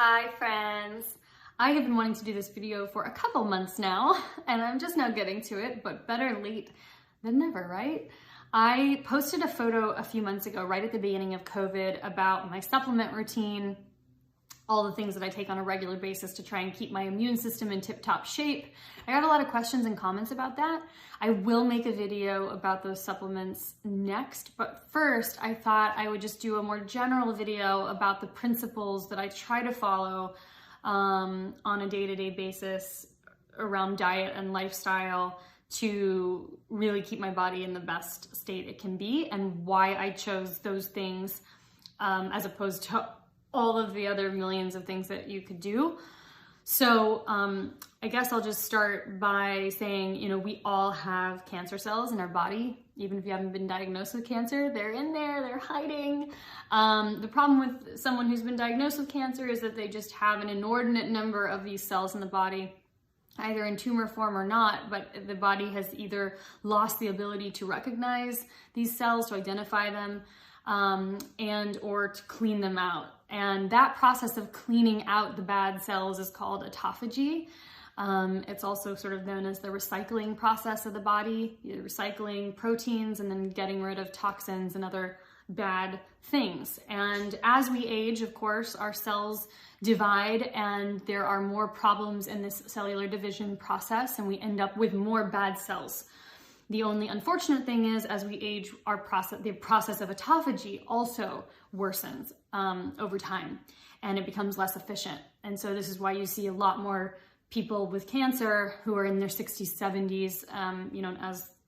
Hi friends! I have been wanting to do this video for a couple months now, and I'm just now getting to it, but better late than never, right? I posted a photo a few months ago, right at the beginning of COVID, about my supplement routine, all the things that I take on a regular basis to try and keep my immune system in tip-top shape. I got a lot of questions and comments about that. I will make a video about those supplements next, but first I thought I would just do a more general video about the principles that I try to follow on a day-to-day basis around diet and lifestyle to really keep my body in the best state it can be, and why I chose those things as opposed to all of the other millions of things that you could do. So I guess I'll just start by saying, we all have cancer cells in our body. Even if you haven't been diagnosed with cancer, they're in there, they're hiding. The problem with someone who's been diagnosed with cancer is that they just have an inordinate number of these cells in the body, either in tumor form or not, but the body has either lost the ability to recognize these cells, to identify them, and or to clean them out. And that process of cleaning out the bad cells is called autophagy. It's also sort of known as the recycling process of the body. You're recycling proteins and then getting rid of toxins and other bad things. And as we age, of course, our cells divide and there are more problems in this cellular division process, and we end up with more bad cells. The only unfortunate thing is, as we age, the process of autophagy also worsens over time, and it becomes less efficient. And so this is why you see a lot more people with cancer who are in their 60s, 70s.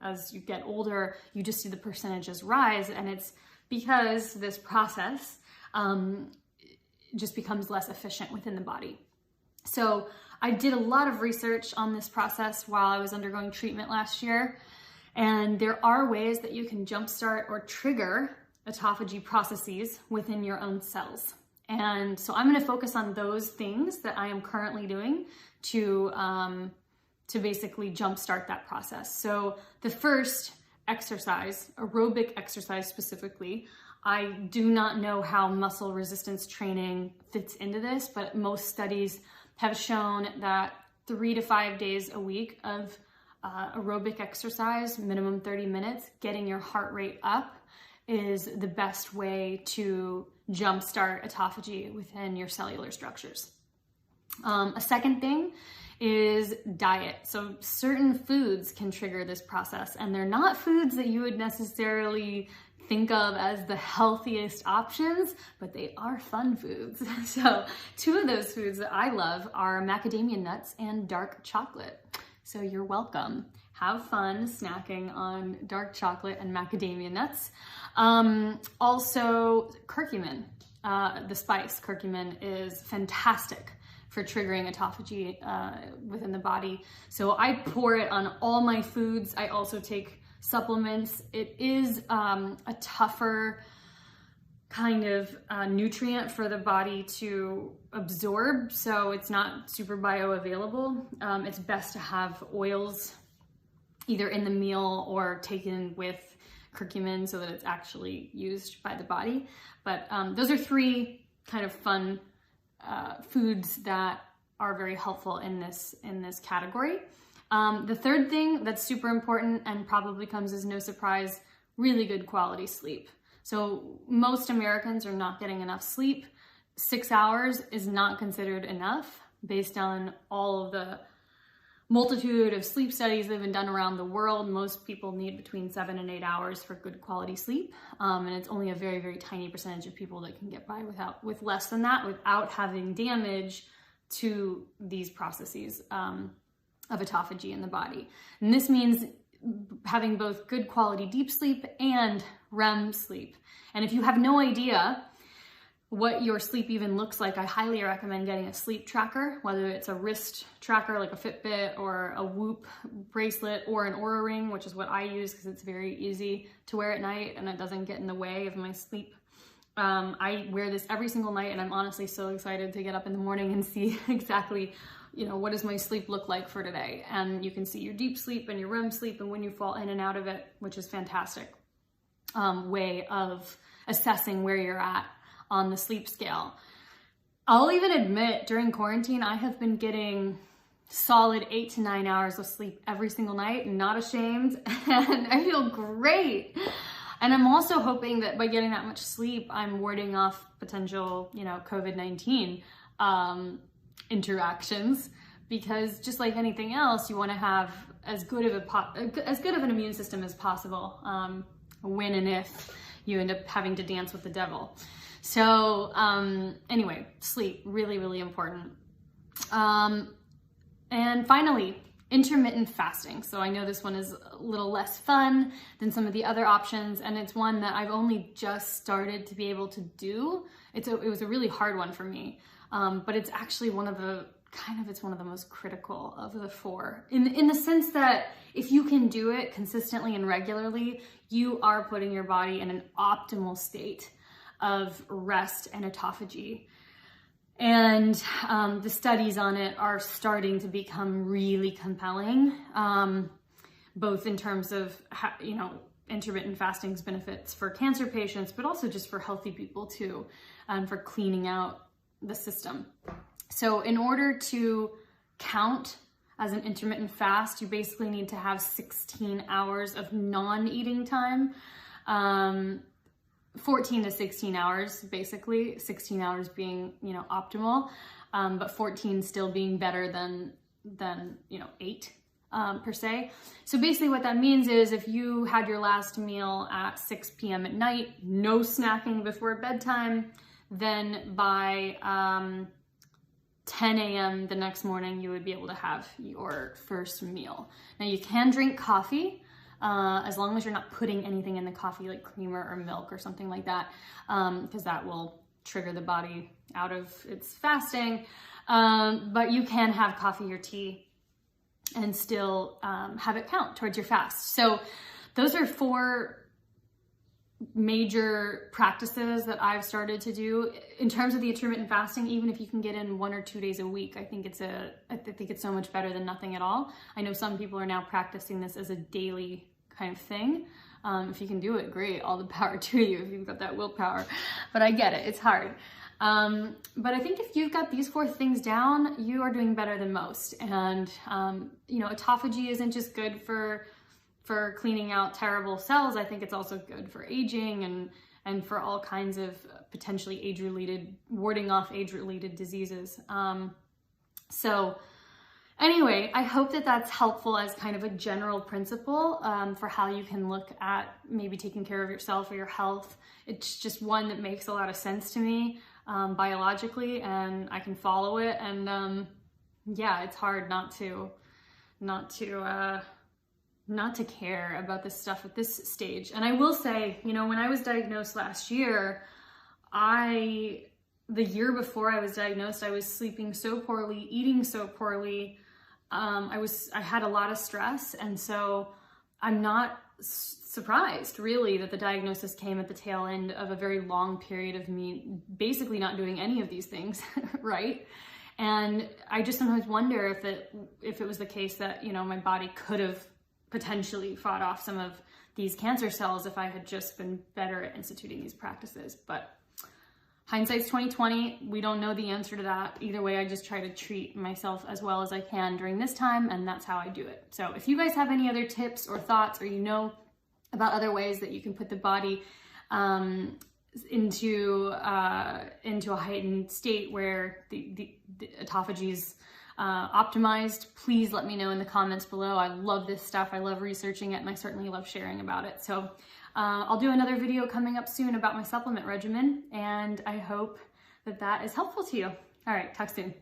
As you get older, you just see the percentages rise, and it's because this process just becomes less efficient within the body. So I did a lot of research on this process while I was undergoing treatment last year. And there are ways that you can jumpstart or trigger autophagy processes within your own cells. And so I'm going to focus on those things that I am currently doing to basically jumpstart that process. So the first exercise, aerobic exercise specifically, I do not know how muscle resistance training fits into this, but most studies have shown that 3 to 5 days a week of aerobic exercise, minimum 30 minutes, getting your heart rate up is the best way to jumpstart autophagy within your cellular structures. A second thing is diet. So certain foods can trigger this process, and they're not foods that you would necessarily think of as the healthiest options, but they are fun foods. So two of those foods that I love are macadamia nuts and dark chocolate. So you're welcome. Have fun snacking on dark chocolate and macadamia nuts. Also, curcumin, the spice curcumin, is fantastic for triggering autophagy within the body. So I pour it on all my foods. I also take supplements. It is a tougher kind of nutrient for the body to absorb, so it's not super bioavailable. It's best to have oils either in the meal or taken with curcumin so that it's actually used by the body. But those are three kind of fun foods that are very helpful in this category. The third thing that's super important and probably comes as no surprise, really good quality sleep. So most Americans are not getting enough sleep. 6 hours is not considered enough based on all of the multitude of sleep studies that have been done around the world. Most people need between 7 and 8 hours for good quality sleep. And it's only a very, very tiny percentage of people that can get by with less than that without having damage to these processes of autophagy in the body. And this means having both good quality deep sleep and REM sleep. And if you have no idea what your sleep even looks like, I highly recommend getting a sleep tracker, whether it's a wrist tracker like a Fitbit or a Whoop bracelet or an Oura Ring, which is what I use because it's very easy to wear at night and it doesn't get in the way of my sleep. I wear this every single night, and I'm honestly so excited to get up in the morning and see exactly what does my sleep look like for today? And you can see your deep sleep and your REM sleep and when you fall in and out of it, which is fantastic way of assessing where you're at on the sleep scale. I'll even admit during quarantine, I have been getting solid 8 to 9 hours of sleep every single night, and not ashamed, and I feel great. And I'm also hoping that by getting that much sleep, I'm warding off potential, COVID-19 interactions, because just like anything else, you want to have as good of an immune system as possible, when and if you end up having to dance with the devil. So anyway, sleep, really, really important. And finally, intermittent fasting. So I know this one is a little less fun than some of the other options, and it's one that I've only just started to be able to do. It was a really hard one for me, but it's actually one of the most critical of the four, in the sense that if you can do it consistently and regularly, you are putting your body in an optimal state of rest and autophagy. And the studies on it are starting to become really compelling, both in terms of intermittent fasting's benefits for cancer patients, but also just for healthy people too, for cleaning out the system. So in order to count as an intermittent fast, you basically need to have 16 hours of non-eating time. 14 to 16 hours, basically, 16 hours being, optimal, but 14 still being better than 8 per se. So basically what that means is if you had your last meal at 6 p.m. at night, no snacking before bedtime, then by 10 a.m. the next morning, you would be able to have your first meal. Now you can drink coffee, as long as you're not putting anything in the coffee like creamer or milk or something like that, because that will trigger the body out of its fasting. But you can have coffee or tea and still have it count towards your fast. So those are 4 major practices that I've started to do in terms of the intermittent fasting. Even if you can get in 1 or 2 days a week, I think it's so much better than nothing at all. I know some people are now practicing this as a daily kind of thing. If you can do it, great, all the power to you if you've got that willpower, but I get it, it's hard. But I think if you've got these 4 things down, you are doing better than most. And autophagy isn't just good for cleaning out terrible cells. I think it's also good for aging and for all kinds of potentially warding off age-related diseases. So anyway, I hope that that's helpful as kind of a general principle for how you can look at maybe taking care of yourself or your health. It's just one that makes a lot of sense to me biologically, and I can follow it. And yeah, it's hard not to care about this stuff at this stage. And I will say, when I was diagnosed last year, the year before I was diagnosed, I was sleeping so poorly, eating so poorly. I had a lot of stress. And so I'm not surprised really that the diagnosis came at the tail end of a very long period of me basically not doing any of these things, right? And I just sometimes wonder if it was the case that, my body could have potentially fought off some of these cancer cells if I had just been better at instituting these practices. But hindsight's 2020. We don't know the answer to that. Either way, I just try to treat myself as well as I can during this time, and that's how I do it. So if you guys have any other tips or thoughts, or about other ways that you can put the body into a heightened state where the autophagy is optimized, please let me know in the comments below. I love this stuff. I love researching it, and I certainly love sharing about it. So I'll do another video coming up soon about my supplement regimen, and I hope that is helpful to you. All right, talk soon.